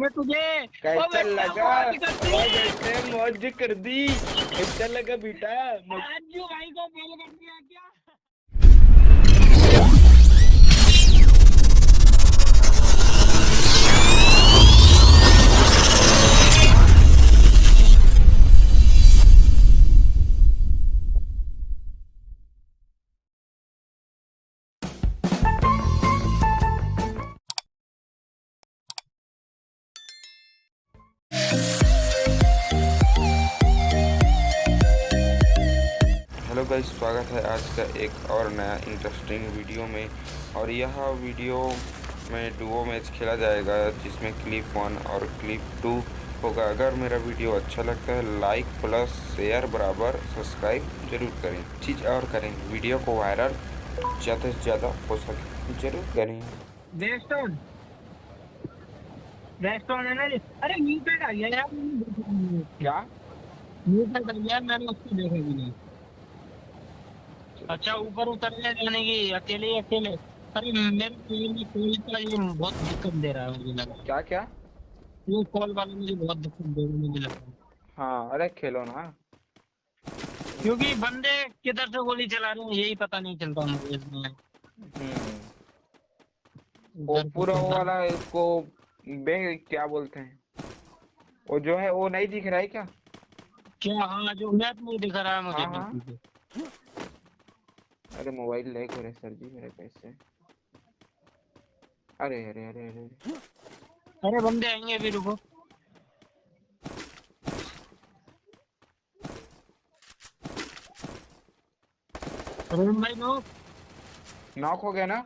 मैं तुझे कैसा लगा? बेटे मौज कर दी। कैसा लगा बेटा? राजू भाई को फेल कर दिया क्या? हेलो गाइस, स्वागत है आज का एक और नया इंटरेस्टिंग वीडियो में। और यह वीडियो में डुओ मैच खेला जाएगा जिसमें क्लिप 1 और क्लिप 2 होगा। अगर मेरा वीडियो अच्छा लगता है लाइक प्लस शेयर बराबर सब्सक्राइब जरूर करें। चीज़ और करें, वीडियो को वायरल ज़्यादा से ज़्यादा हो सके जरूर करें। रेस्टोरेंट है ना जी? अरे मीटर आ गया यार, क्या मीटर आ गया, मैंने उसको देखा भी नहीं। अच्छा ऊपर उतरने जाने की अकेले अकेले। अरे मेरे फोन में कॉल का ये बहुत दिक्कत दे रहा है, मुझे लगा क्या क्या? ये कॉल वाला मुझे बहुत दिक्कत दे रहा है, मुझे लगा हाँ, अरे खेलो ना। क्योंकि बंदे किधर से गोली चला रहे हैं यही पता नहीं चलता मुझे इसमें। वो इधर से पूरा वो किधर। वाला इसको क्या बोलते हैं, वो जो है वो नहीं दिख रहा है क्या? क्या? हाँ जो मैप नहीं दिख रहा है मुझे हाँ हाँ। बिल्कुल भी। अरे मोबाइल लैग हो रहा है सर जी मेरे कैसे। अरे अरे अरे अरे अरे बंदे आएंगे अभी, रुको। रोहन भाई नो। नॉक हो गया ना?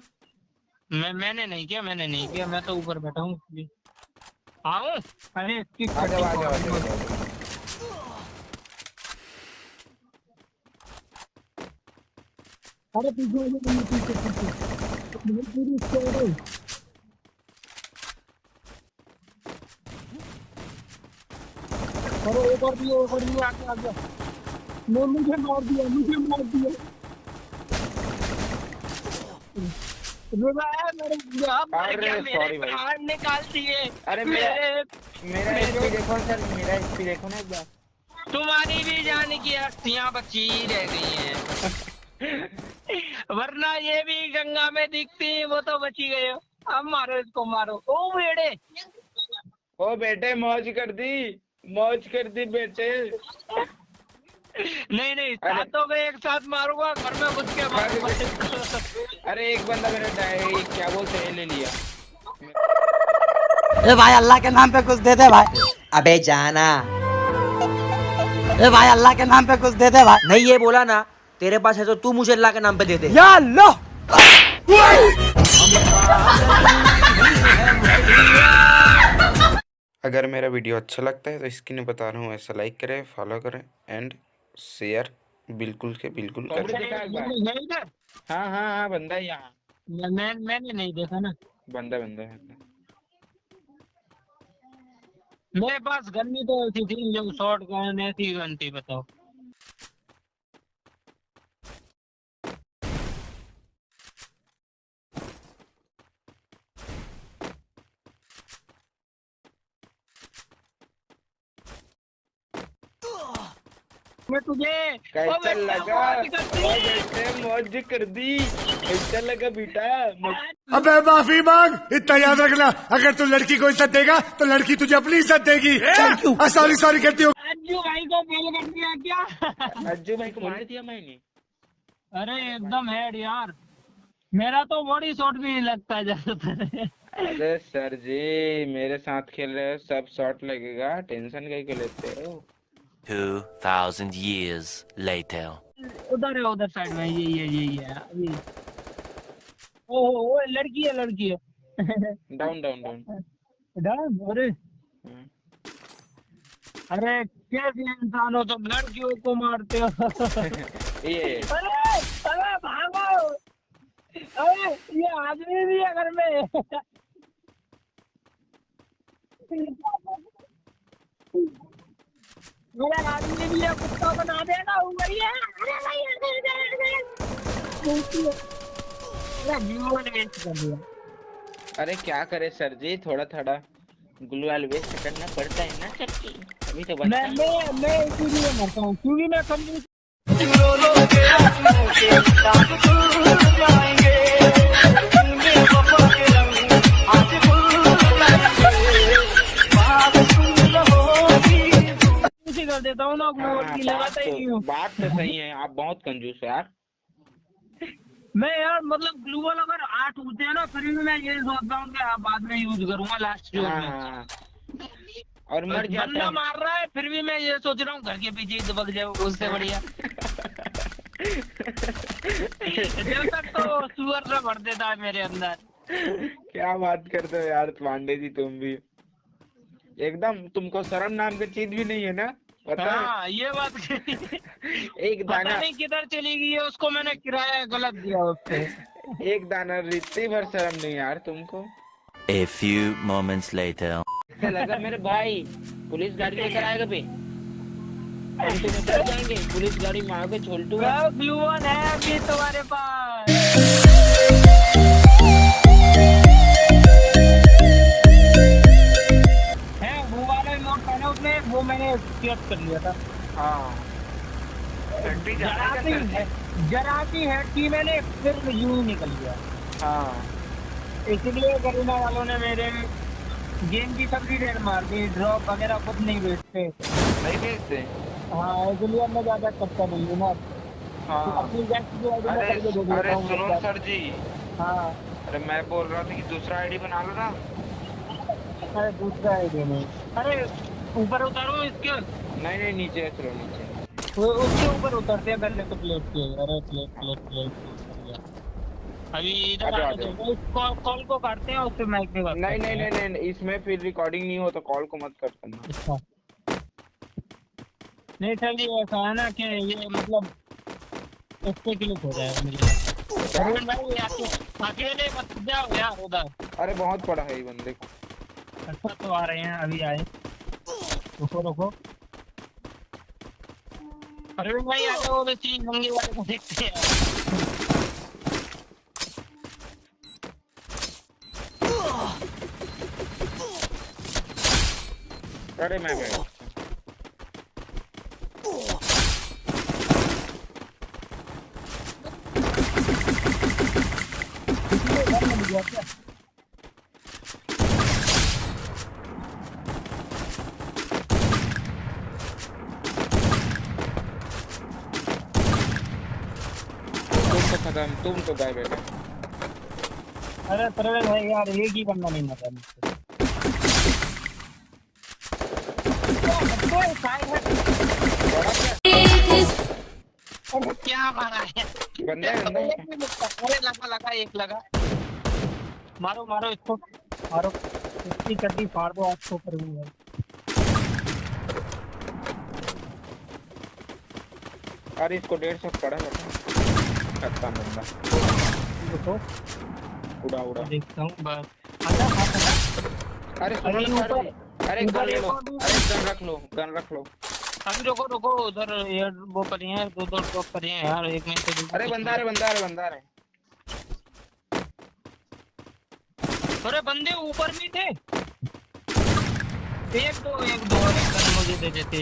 मैंने नहीं किया, मैंने नहीं किया, मैं तो ऊपर बैठा हूँ अभी। आऊं? अरे इसकी आ जाओ आ जाओ आ कटिंग। जाओ। अरे पीछे पीछे पीछे पूरी स्क्वाड है। अरे एक और भी आगे आ गया। मुझे मार दिया, मुझे मार दिया। रुका है मेरे, मर गया, अरे मेरे सॉरी भाई। प्राण निकाल दिए। अरे मेरे मेरा एचपी देखो सर, मेरा एचपी देखो ना एक बार। तुम्हारी भी जान की अस्थियां बची रह गई हैं। वरना ये भी गंगा में दिखती, वो तो बची गए हो। अब मारो इसको, मारो ओ बेड़े। ओ बेटे मौज कर दी बेटे। नहीं नहीं, अरे सातों को एक साथ मारूंगा, घर में घुस के मारूंगा इसको। अरे एक बंदा मेरा क्या बोलते हैं ले लिया। ए भाई अल्लाह के नाम पे कुछ दे दे भाई। अबे जाना। ए भाई अल्लाह के नाम पे कुछ दे दे भाई। नहीं ये बोला ना, तेरे पास है तो तू मुझे अल्लाह के नाम पे दे दे। या अल्लाह। अगर मेरा वीडियो अच्छा लगता है तो स्क्रीन में बता रहा हूँ ऐसा लाइक करें, फॉलो करें एंड शेयर बिल्कुल के बिल्कुल करें। हाँ हाँ हाँ, बंदा है यहाँ। मैंने नहीं देखा ना। बंदा बंदा है। मेरे पास गन्नी तो ऐसी थी जो शॉर्ट गन ऐसी गन थी, बताओ। मैं तुझे कैसा लगा? बेटे मौज कर दी। कैसा लगा बेटा? अबे माफी मांग, इतना याद रखना, अगर तू लड़की को इज्जत देगा तो लड़की तुझे अपनी इज्जत देगी। सॉरी सॉरी कहती हूँ। अज्जू भाई को फेल कर दिया क्या? अज्जू भाई को मार दिया मैंने। अरे एकदम हेड यार, मेरा तो बॉडी शॉट भी नहीं लगता है ज्यादातर। अरे सर जी मेरे साथ खेल रहे हो, सब शॉट लगेगा, टेंशन कहीं को लेते हो? 2000 years later. उधर है, उधर साइड में, यही है अभी। ओहो लड़की है, लड़की है। Down down down. डाउन? अरे अरे कैसे इंसान हो तुम, लड़कियों को मारते हो। ये अरे अरे भागो। अरे ये आदमी भी है घर में। मेरा आदमी भी है, कुत्ता बना देगा ऊपर ये। अरे भाई जीवन वेस्ट कर दिया। अरे क्या करे सर जी, थोड़ा थोड़ा गुलवाल वेस्ट करना पड़ता है ना चक्की, अभी तो मैं इसीलिए मरता हूँ क्योंकि मैं कभी कर देता हूँ ना वोट की लगाता ही नहीं हूँ। बात तो सही है, आप बहुत कंजूस हो यार। मैं यार मतलब ग्लूवल अगर 8 होते हैं ना फिर भी मैं ये सोचता हूँ कि बाद में यूज करूंगा लास्ट जोन में। और मर जाता बंदा है। मार रहा है फिर भी मैं ये सोच रहा हूँ घर के पीछे ही दबक जाओ उससे बढ़िया। जब तक तो सुअर से भर देता है मेरे अंदर। क्या बात करते हो यार पांडे जी, तुम भी एकदम, तुमको शर्म नाम की चीज भी नहीं है ना, पता है? हाँ ये बात एक दाना पता नहीं किधर चली गई है, उसको मैंने किराया गलत दिया उससे। एक दाना रिश्ते भर शर्म नहीं यार तुमको। A few moments later. ऐसा लगा मेरे भाई पुलिस गाड़ी लेकर आएगा बे, हम तुम्हें डर जाएंगे, पुलिस गाड़ी में आगे छोलटू ग्लूवन है अभी तुम्हारे पास। है वो वाला इमोट था ना उसमें, वो मैंने एक्टिवेट कर लिया था। हाँ जरा सी हेड की मैंने फिर यूं निकल गया। हाँ इसलिए करीना वालों ने मेरे गेम की सब्जी रेट मार दी, ड्रॉप वगैरह खुद नहीं बेचते। नहीं भेजते। हाँ इसलिए मैं ज्यादा करता नहीं हूँ ना। हाँ अपनी गैस की आईडी में करके दे देता अरे हूँ। सुनो सर जी, हाँ अरे मैं बोल रहा था कि दूसरा आईडी बना लो ना। अरे दूसरा आईडी नहीं, अरे ऊपर उतारो इसके, नहीं नहीं नीचे है, चलो नीचे। वो उसके ऊपर उतरते हैं पहले तो प्लेट के। अरे प्लेट अभी इधर आ आने जाओ। दो, इस कॉल को काटते हैं उससे माइक में बात नहीं करते नहीं हैं। नहीं नहीं, इसमें फिर रिकॉर्डिंग नहीं हो तो कॉल को मत कट करना। अच्छा नहीं सर ये ऐसा है ना कि ये मतलब इससे क्लिक हो जाएगा मुझे। अरुण भाई अकेले मत जाओ यार उधर। अरे बहुत पड़ा है ये बंदे को। अच्छा तो आ रहे हैं, अभी आए। रुको अरुण भाई आ जाओ, वो चीज होंगे वाले को देखते हैं। अरे मैं गया। तुम तो गए बेटा। अरे प्रवीण भाई यार एक ही बंदा नहीं मरा मुझसे। क्या मारा है बंदा अरे लगा एक लगा। मारो इसको, मारो इसकी चड्डी फाड़ दो आपको प्रवीण भाई। अरे इसको 150 पड़ा बेटा, अच्छा बंदा। देखो उड़ा देखता हूँ बस। अरे सुनो ना सर, अरे गन ले लो, अरे गन रख लो। अभी रुको उधर एयर वो पर हैं, दो ड्रॉप पर हैं यार, एक मिनट। अरे बंदा है। अरे बंदे ऊपर भी थे। एक दो गन मुझे दे देते,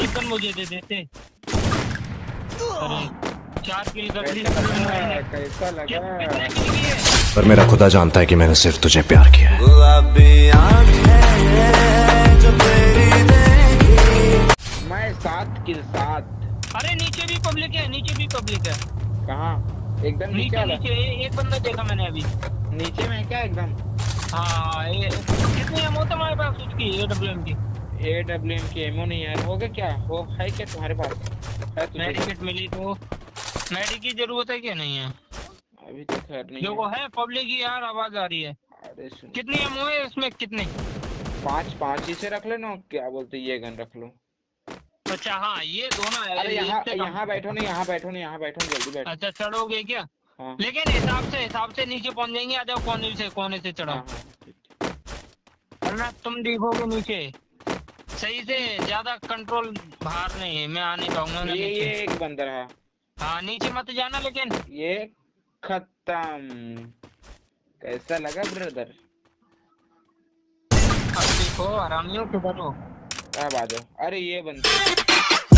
एक गन मुझे दे देते। अरे 4 किल कर ली। कैसा लगा? पर मेरा खुदा जानता है कि मैंने सिर्फ तुझे प्यार किया है। मैं 7 किल 7। अरे नीचे भी पब्लिक है। कहाँ? एकदम नीचे नीचे एक बंदा देखा मैंने अभी। नीचे में क्या एकदम? हाँ कितनी एमो तुम्हारे पास उसकी AWM की एमो नहीं है। हो गया क्या? वो है क्या तुम्हारे पास? है मेडिकेट मिली तो मेडिक की जरूरत है क्या? नहीं है अभी तो खैर नहीं जो वो है पब्लिक की यार आवाज आ रही है। अरे सुन, कितनी एमओ है इसमें? कितने? 5 इसे रख लेना, क्या बोलते ये गन रख लो। अच्छा हाँ ये दोनों है। अरे यहाँ बैठो नहीं, जल्दी बैठो। अच्छा चढ़ोगे क्या? हाँ। लेकिन हिसाब से नीचे पहुंच जाएंगे। आ जाओ कोने से चढ़ो। वरना तुम देखोगे नीचे सही से, ज्यादा कंट्रोल बाहर नहीं है। मैं आने पाऊंगा ना ये एक बंदा है। हाँ नीचे मत जाना। लेकिन ये खत्म। कैसा लगा ब्रदर? ओ हरामियों के बनो। अब आ जाओ। अरे ये बनते